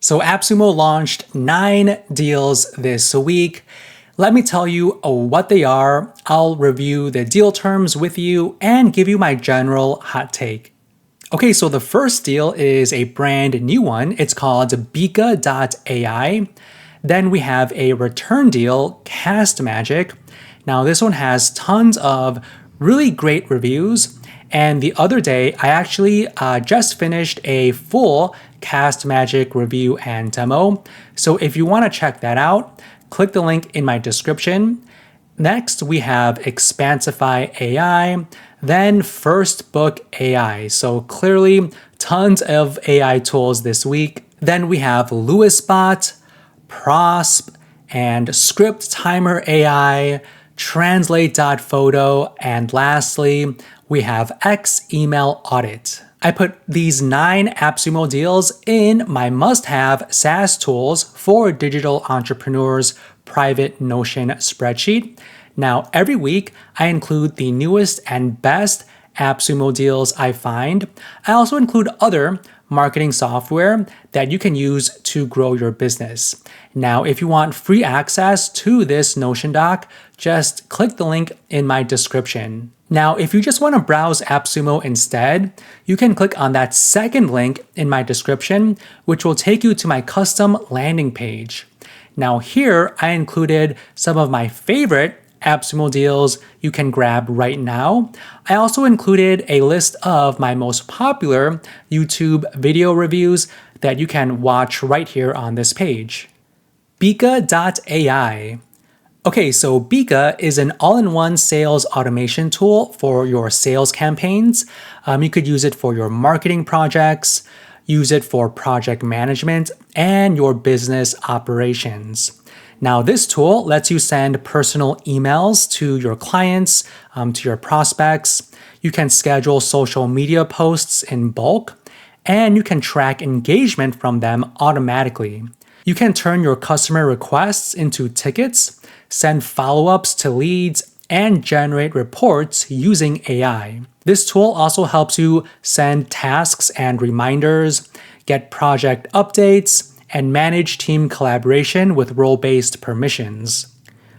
So AppSumo launched 9 deals this week. Let me tell you what they are. I'll review the deal terms with you and give you my general hot take. Okay, so the first deal is a brand new one. It's called Bika AI. Then we have a return deal, Castmagic. Now this one has tons of really great reviews. And the other day, I actually just finished a full Castmagic review and demo. So if you want to check that out, click the link in my description. Next, we have Expansify AI, then First Book AI. So clearly, tons of AI tools this week. Then we have LouiseBot, Prosp, and Script Timer AI, Translate.photo, and lastly, we have X Email Audit. I put these 9 AppSumo deals in my must-have SaaS tools for digital entrepreneurs private Notion spreadsheet. Now, every week, I include the newest and best AppSumo deals I find. I also include other marketing software that you can use to grow your business. Now, if you want free access to this Notion doc, just click the link in my description. Now, if you just want to browse AppSumo instead, you can click on that second link in my description, which will take you to my custom landing page. Now here, I included some of my favorite AppSumo deals you can grab right now. I also included a list of my most popular YouTube video reviews that you can watch right here on this page. Bika AI. Okay, so Bika is an all-in-one sales automation tool for your sales campaigns. You could use it for your marketing projects, use it for project management, and your business operations. Now, this tool lets you send personal emails to your clients, to your prospects. You can schedule social media posts in bulk, and you can track engagement from them automatically. You can turn your customer requests into tickets, send follow-ups to leads, and generate reports using AI. This tool also helps you send tasks and reminders, get project updates, and manage team collaboration with role-based permissions.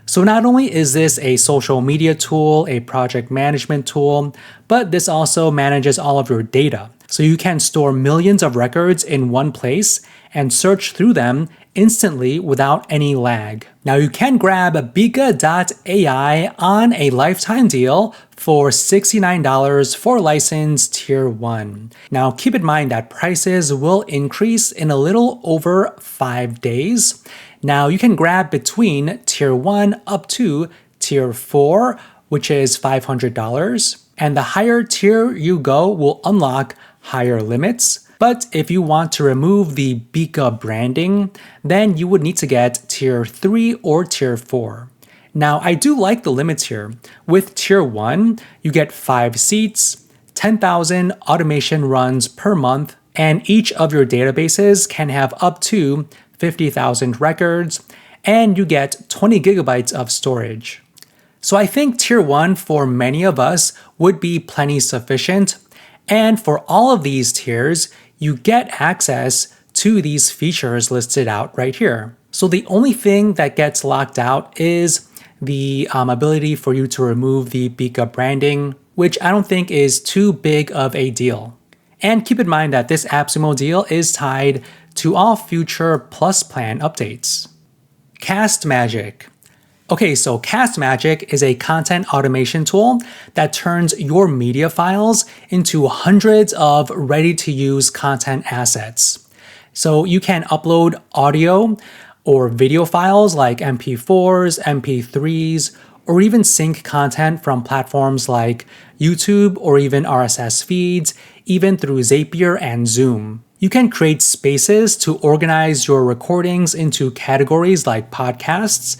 So not only is this a social media tool, a project management tool, but this also manages all of your data. So you can store millions of records in one place and search through them instantly without any lag. Now you can grab Bika AI on a lifetime deal for $69 for license tier 1. Now keep in mind that prices will increase in a little over 5 days. Now you can grab between tier 1 up to tier 4, which is $500. And the higher tier you go will unlock higher limits. But if you want to remove the Bika branding, then you would need to get tier 3 or tier 4. Now, I do like the limits here. With tier 1, you get 5 seats, 10,000 automation runs per month, and each of your databases can have up to 50,000 records, and you get 20 gigabytes of storage. So I think tier 1 for many of us would be plenty sufficient. And for all of these tiers, you get access to these features listed out right here. So the only thing that gets locked out is the ability for you to remove the Bika branding, which I don't think is too big of a deal. And keep in mind that this AppSumo deal is tied to all future Plus plan updates. Castmagic. Okay, so Castmagic is a content automation tool that turns your media files into hundreds of ready-to-use content assets. So you can upload audio or video files like MP4s, MP3s, or even sync content from platforms like YouTube or even RSS feeds, even through Zapier and Zoom. You can create spaces to organize your recordings into categories like podcasts,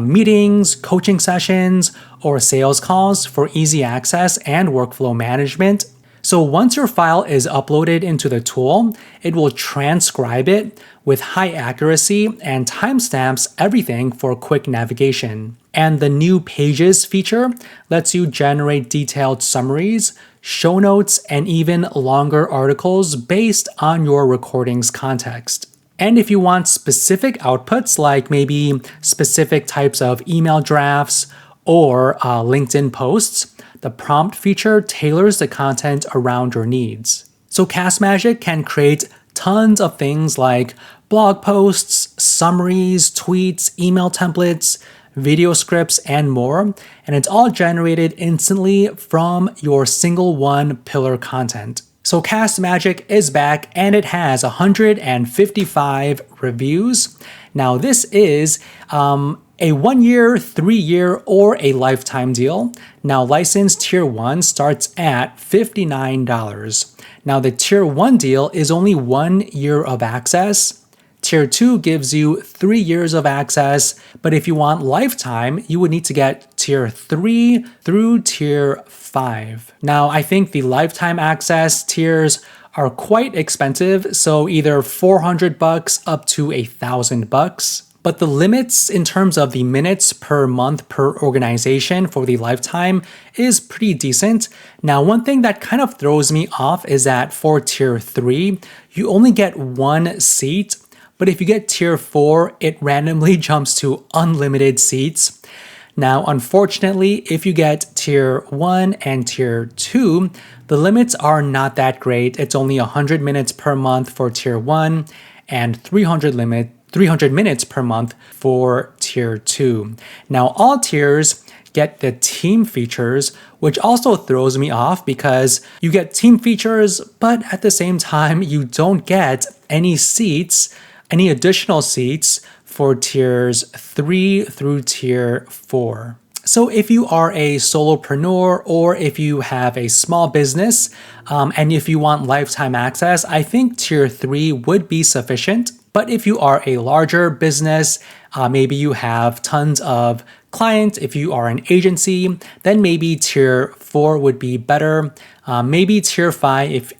meetings, coaching sessions, or sales calls for easy access and workflow management. So once your file is uploaded into the tool, it will transcribe it with high accuracy and timestamps everything for quick navigation. And the new Pages feature lets you generate detailed summaries, show notes, and even longer articles based on your recording's context. And if you want specific outputs, like maybe specific types of email drafts or LinkedIn posts, the prompt feature tailors the content around your needs. So Castmagic can create tons of things like blog posts, summaries, tweets, email templates, video scripts, and more, and it's all generated instantly from your single one pillar content. So Castmagic is back and it has 155 reviews. Now this is a 1 year, 3 year, or a lifetime deal. Now license tier 1 starts at $59. Now the tier 1 deal is only 1 year of access. Tier 2 gives you 3 years of access, but if you want lifetime, you would need to get tier 3 through tier 5. Now, I think the lifetime access tiers are quite expensive, so either $400 up to $1,000. But the limits in terms of the minutes per month per organization for the lifetime is pretty decent. Now, one thing that kind of throws me off is that for tier 3, you only get 1 seat. But if you get tier 4, it randomly jumps to unlimited seats. Now, unfortunately, if you get tier 1 and tier 2, the limits are not that great. It's only 100 minutes per month for tier 1 and 300 minutes per month for tier 2. Now, all tiers get the team features, which also throws me off because you get team features, but at the same time, you don't get any additional seats for tiers 3 through tier 4. So if you are a solopreneur or if you have a small business and if you want lifetime access, I think tier 3 would be sufficient. But if you are a larger business, maybe you have tons of clients, if you are an agency, then maybe tier 4 would be better. Maybe tier 5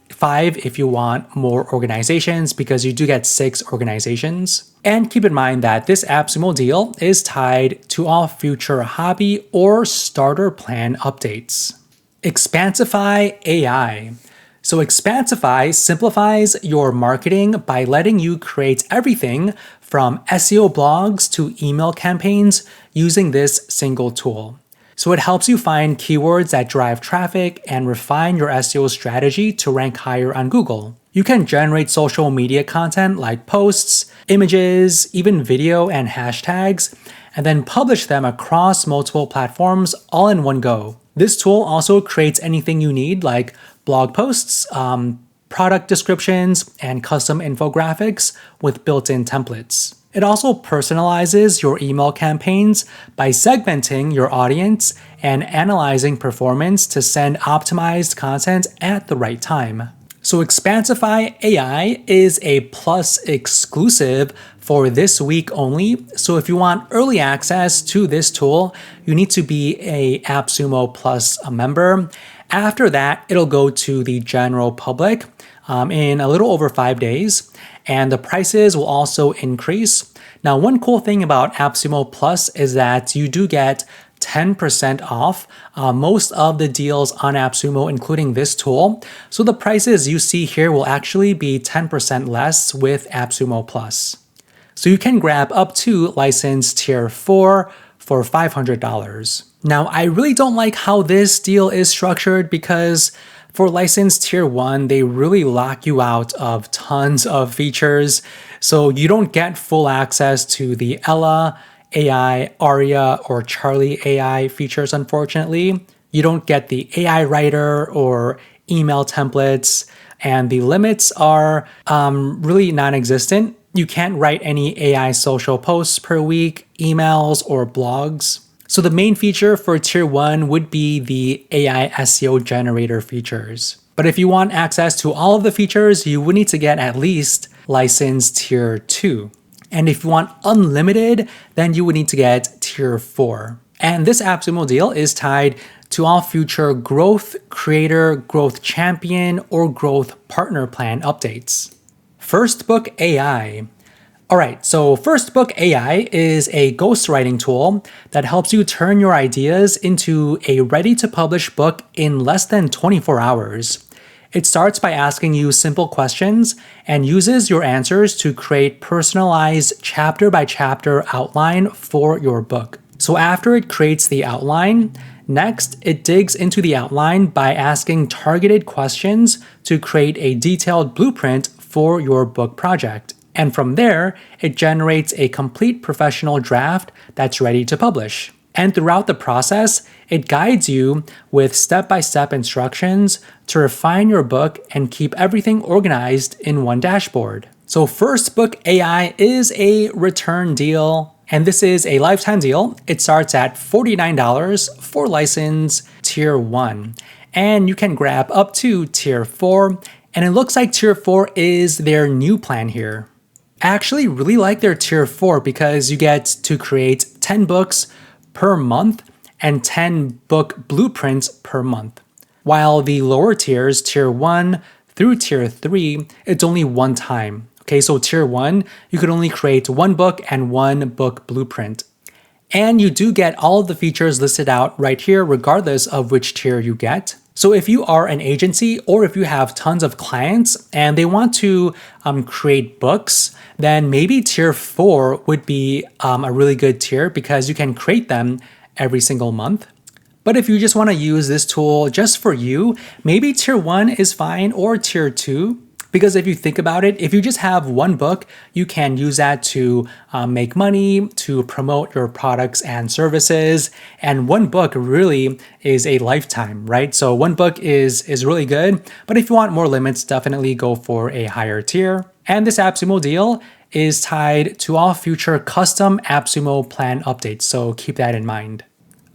if you want more organizations, because you do get 6 organizations. And keep in mind that this AppSumo deal is tied to all future hobby or starter plan updates. Expansify AI. So Expansify simplifies your marketing by letting you create everything from SEO blogs to email campaigns using this single tool. So it helps you find keywords that drive traffic and refine your SEO strategy to rank higher on Google. You can generate social media content like posts, images, even video and hashtags, and then publish them across multiple platforms all in one go. This tool also creates anything you need like blog posts, product descriptions, and custom infographics with built-in templates. It also personalizes your email campaigns by segmenting your audience and analyzing performance to send optimized content at the right time. So Expansify AI is a Plus exclusive for this week only. So if you want early access to this tool, you need to be a AppSumo Plus member. After that, it'll go to the general public in a little over 5 days, and the prices will also increase. Now, one cool thing about AppSumo Plus is that you do get 10% off most of the deals on AppSumo, including this tool. So the prices you see here will actually be 10% less with AppSumo Plus. So you can grab up to license tier 4 for $500. Now, I really don't like how this deal is structured because for license tier 1, they really lock you out of tons of features. So you don't get full access to the Ella AI, Aria, or Charlie AI features, unfortunately. You don't get the AI writer or email templates, and the limits are really non-existent. You can't write any AI social posts per week, emails, or blogs. So the main feature for tier 1 would be the AI SEO generator features. But if you want access to all of the features, you would need to get at least license tier 2. And if you want unlimited, then you would need to get tier 4. And this AppSumo deal is tied to all future growth creator, growth champion, or growth partner plan updates. Firstbook AI. All right, so Firstbook AI is a ghostwriting tool that helps you turn your ideas into a ready-to-publish book in less than 24 hours. It starts by asking you simple questions and uses your answers to create personalized chapter by chapter outline for your book. So after it creates the outline, next it digs into the outline by asking targeted questions to create a detailed blueprint for your book project. And from there, it generates a complete professional draft that's ready to publish. And throughout the process, it guides you with step-by-step instructions to refine your book and keep everything organized in one dashboard. So First Book AI is a return deal, and this is a lifetime deal. It starts at $49 for license Tier 1, and you can grab up to Tier 4, and it looks like Tier 4 is their new plan here. I actually really like their Tier 4 because you get to create 10 books per month and 10 book blueprints per month. While the lower tiers, Tier 1 through Tier 3, it's only one time. Okay, so Tier 1, you could only create one book and one book blueprint. And you do get all of the features listed out right here, regardless of which tier you get. So if you are an agency or if you have tons of clients and they want to create books, then maybe Tier 4 would be a really good tier because you can create them every single month. But if you just want to use this tool just for you, maybe Tier 1 is fine or Tier 2. Because if you think about it, if you just have one book, you can use that to make money, to promote your products and services. And one book really is a lifetime, right? So one book is really good. But if you want more limits, definitely go for a higher tier. And this AppSumo deal is tied to all future custom AppSumo plan updates. So keep that in mind.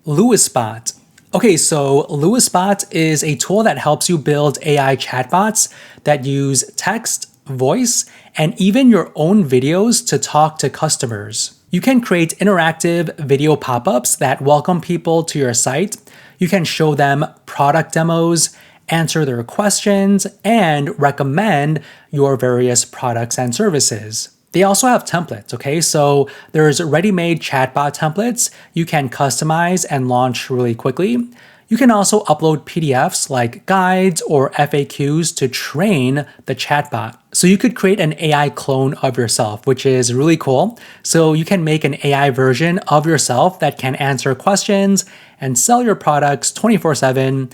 LouiseBot. Okay, so LouiseBot is a tool that helps you build AI chatbots that use text, voice, and even your own videos to talk to customers. You can create interactive video pop-ups that welcome people to your site. You can show them product demos, answer their questions, and recommend your various products and services. They also have templates, okay? So there's ready-made chatbot templates you can customize and launch really quickly. You can also upload PDFs like guides or FAQs to train the chatbot. So you could create an AI clone of yourself, which is really cool. So you can make an AI version of yourself that can answer questions and sell your products 24/7.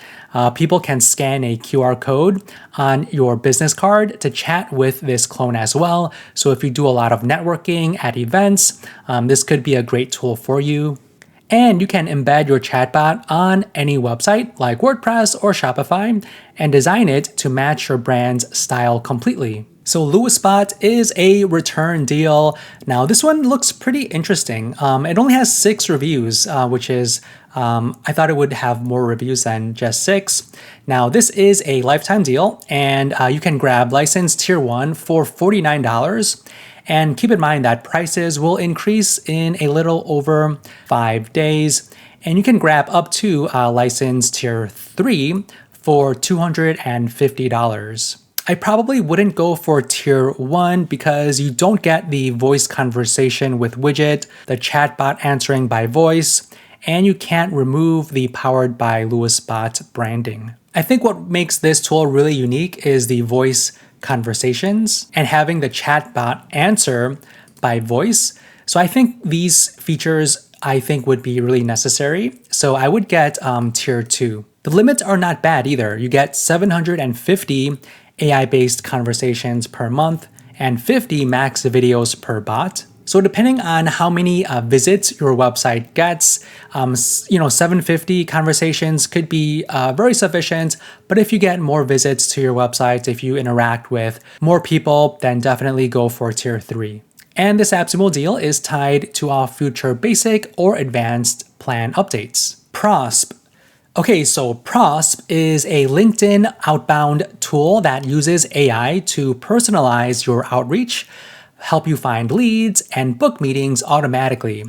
People can scan a QR code on your business card to chat with this clone as well. So if you do a lot of networking at events, this could be a great tool for you. And you can embed your chatbot on any website like WordPress or Shopify and design it to match your brand's style completely. So LouiseBot is a return deal. Now this one looks pretty interesting. It only has 6 reviews, which is, I thought it would have more reviews than just 6. Now this is a lifetime deal and you can grab license Tier 1 for $49. And keep in mind that prices will increase in a little over 5 days. And you can grab up to license Tier 3 for $250. I probably wouldn't go for Tier 1 because you don't get the voice conversation with widget, the chatbot answering by voice, and you can't remove the Powered by LouiseBot branding. I think what makes this tool really unique is the voice conversations and having the chatbot answer by voice. So I think these features would be really necessary. So I would get Tier 2. The limits are not bad either. You get 750 AI-based conversations per month and 50 max videos per bot. So depending on how many visits your website gets, 750 conversations could be very sufficient. But if you get more visits to your website, if you interact with more people, then definitely go for Tier 3. And this AppSumo deal is tied to all future basic or advanced plan updates. Prosp. Okay, so Prosp is a LinkedIn outbound tool that uses AI to personalize your outreach, help you find leads, and book meetings automatically.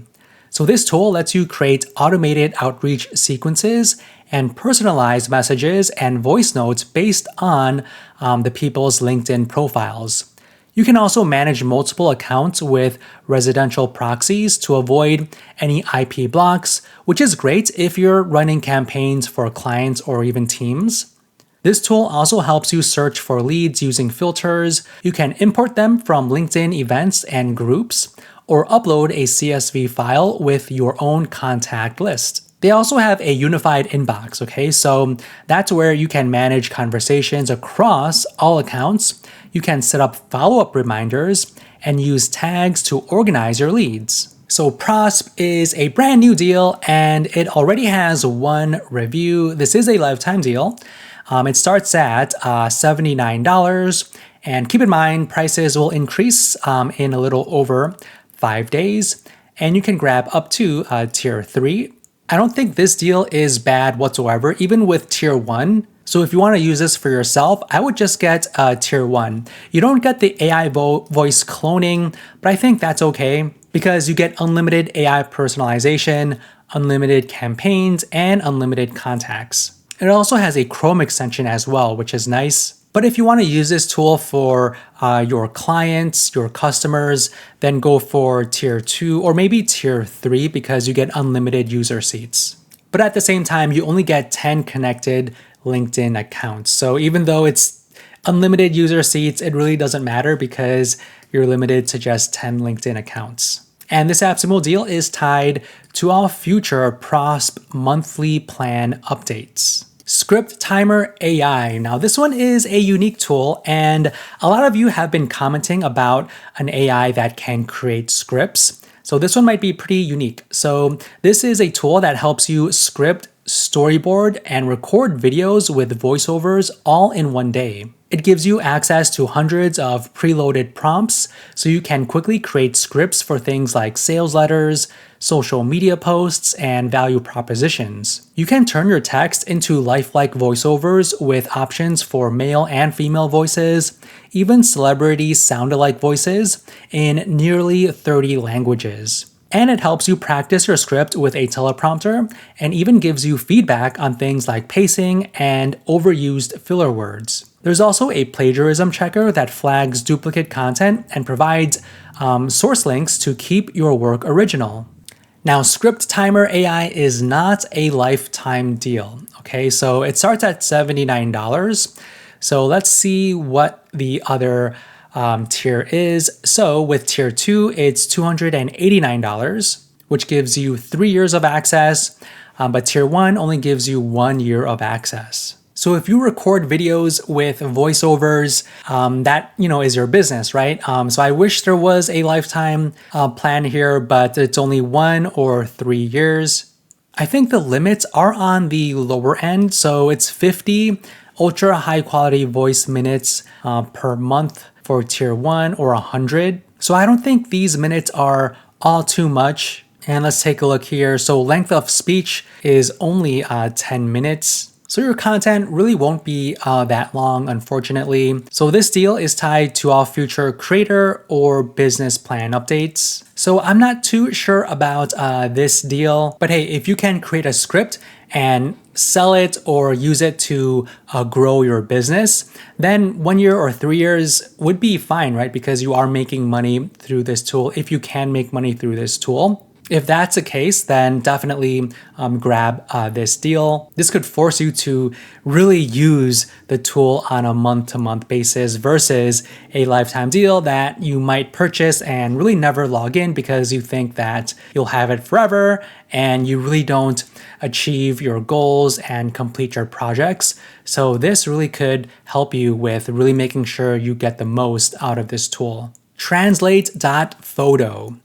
So this tool lets you create automated outreach sequences and personalized messages and voice notes based on the people's LinkedIn profiles. You can also manage multiple accounts with residential proxies to avoid any IP blocks, which is great if you're running campaigns for clients or even teams. This tool also helps you search for leads using filters. You can import them from LinkedIn events and groups, or upload a CSV file with your own contact list. They also have a unified inbox, okay? So that's where you can manage conversations across all accounts. You can set up follow-up reminders and use tags to organize your leads. So Prosp is a brand new deal and it already has one review. This is a lifetime deal. It starts at $79. And keep in mind, prices will increase in a little over 5 days. And you can grab up to tier 3. I don't think this deal is bad whatsoever, even with tier 1. So if you want to use this for yourself, I would just get tier 1. You don't get the AI voice cloning, but I think that's okay because you get unlimited AI personalization, unlimited campaigns, and unlimited contacts. It also has a Chrome extension as well, which is nice. But if you want to use this tool for your clients, your customers, then go for tier 2 or maybe tier 3 because you get unlimited user seats. But at the same time, you only get 10 connected LinkedIn accounts. So even though it's unlimited user seats, it really doesn't matter because you're limited to just 10 LinkedIn accounts. And this AppSumo deal is tied to all future Prosp monthly plan updates. Script Timer AI. Now this one is a unique tool and a lot of you have been commenting about an AI that can create scripts. So this one might be pretty unique. So this is a tool that helps you script, storyboard, and record videos with voiceovers all in one day. It gives you access to hundreds of preloaded prompts so you can quickly create scripts for things like sales letters, social media posts, and value propositions. You can turn your text into lifelike voiceovers with options for male and female voices, even celebrity sound-alike voices in nearly 30 languages. And it helps you practice your script with a teleprompter and even gives you feedback on things like pacing and overused filler words. There's also a plagiarism checker that flags duplicate content and provides source links to keep your work original. Now, Script Timer AI is not a lifetime deal, okay? So it starts at $79. So let's see what the other tier is. So with tier 2, it's $289, which gives you 3 years of access, but tier 1 only gives you 1 year of access. So if you record videos with voiceovers, that is your business, right? So I wish there was a lifetime plan here, but it's only 1 or 3 years. I think the limits are on the lower end, so it's 50 ultra high quality voice minutes per month for tier 1 or 100. So I don't think these minutes are all too much. And let's take a look here. So length of speech is only 10 minutes. So your content really won't be that long, unfortunately. So this deal is tied to all future creator or business plan updates. So I'm not too sure about this deal, but hey, if you can create a script and sell it or use it to grow your business, then 1 year or 3 years would be fine, right? Because you are making money through this tool if you can make money through this tool. If that's the case, then definitely grab this deal. This could force you to really use the tool on a month-to-month basis versus a lifetime deal that you might purchase and really never log in because you think that you'll have it forever and you really don't achieve your goals and complete your projects. So this really could help you with really making sure you get the most out of this tool. Translate.photo.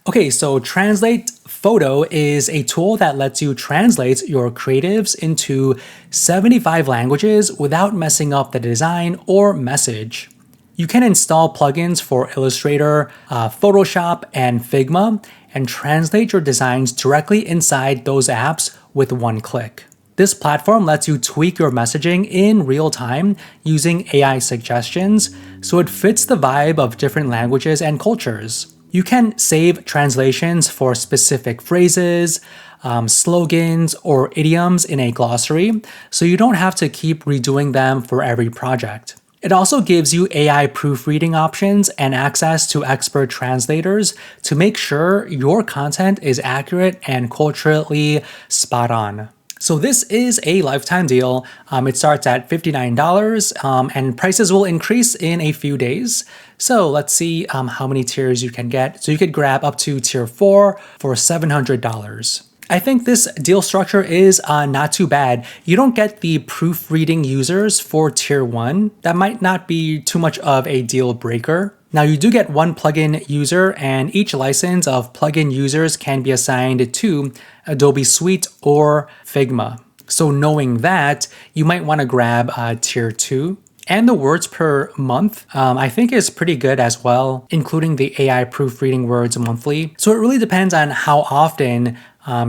Okay, so Translate.photo is a tool that lets you translate your creatives into 75 languages without messing up the design or message. You can install plugins for Illustrator, Photoshop, and Figma, and translate your designs directly inside those apps with one click. This platform lets you tweak your messaging in real time using AI suggestions, so it fits the vibe of different languages and cultures. You can save translations for specific phrases, slogans, or idioms in a glossary, so you don't have to keep redoing them for every project. It also gives you AI proofreading options and access to expert translators to make sure your content is accurate and culturally spot on. So this is a lifetime deal. It starts at $59 and prices will increase in a few days. So let's see how many tiers you can get. So you could grab up to tier 4 for $700. I think this deal structure is not too bad. You don't get the proofreading users for tier 1. That might not be too much of a deal breaker. Now you do get one plugin user, and each license of plugin users can be assigned to Adobe Suite or Figma. So knowing that, you might want to grab tier 2. And the words per month, I think is pretty good as well, including the AI proofreading words monthly. So it really depends on how often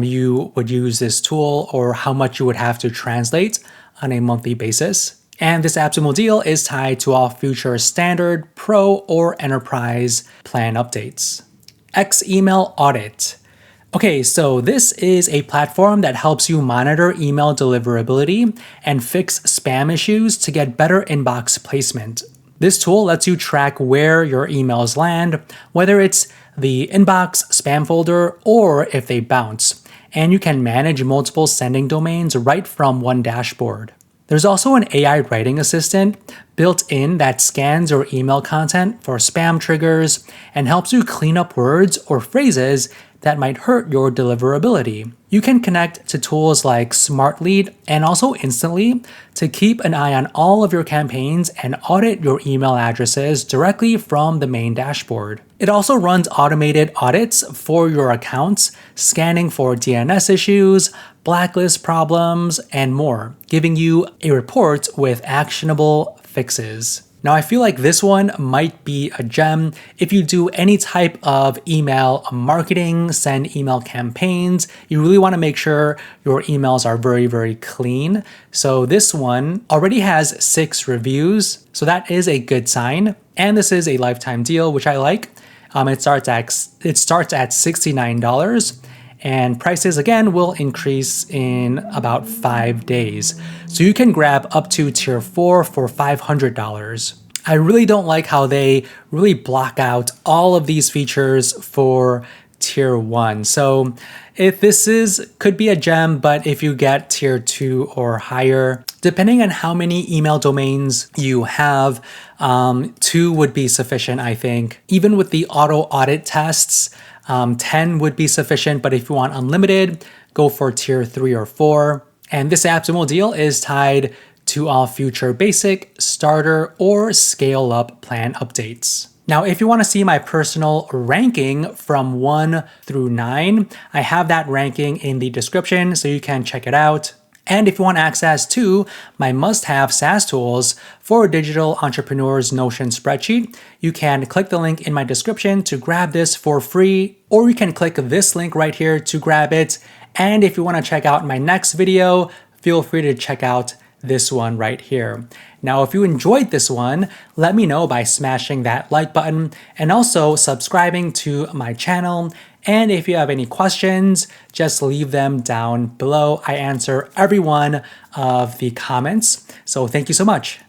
you would use this tool or how much you would have to translate on a monthly basis. And this AppSumo deal is tied to all future standard, pro, or enterprise plan updates. Email Audit. Okay, so this is a platform that helps you monitor email deliverability and fix spam issues to get better inbox placement. This tool lets you track where your emails land, whether it's the inbox, spam folder, or if they bounce. And you can manage multiple sending domains right from one dashboard. There's also an AI writing assistant built in that scans your email content for spam triggers and helps you clean up words or phrases that might hurt your deliverability. You can connect to tools like SmartLead and also Instantly to keep an eye on all of your campaigns and audit your email addresses directly from the main dashboard. It also runs automated audits for your accounts, scanning for DNS issues, blacklist problems, and more, giving you a report with actionable fixes. Now, I feel like this one might be a gem if you do any type of email marketing, send email campaigns. You really want to make sure your emails are very, very clean. So this one already has 6 reviews, so that is a good sign. And this is a lifetime deal, which I like. It starts at $69. And prices again will increase in about 5 days. So you can grab up to tier 4 for $500. I really don't like how they really block out all of these features for tier 1. So if could be a gem, but if you get tier 2 or higher, depending on how many email domains you have, 2 would be sufficient, I think. Even with the auto audit tests, 10 would be sufficient, but if you want unlimited, go for tier 3 or 4. And this AppSumo deal is tied to all future basic, starter, or scale up plan updates. Now, if you want to see my personal ranking from 1 through 9, I have that ranking in the description, so you can check it out. And if you want access to my must-have SaaS tools for digital entrepreneurs Notion spreadsheet, you can click the link in my description to grab this for free, or you can click this link right here to grab it. And if you want to check out my next video, feel free to check out this one right here. Now, if you enjoyed this one, let me know by smashing that like button and also subscribing to my channel. And if you have any questions, just leave them down below. I answer every one of the comments. So thank you so much.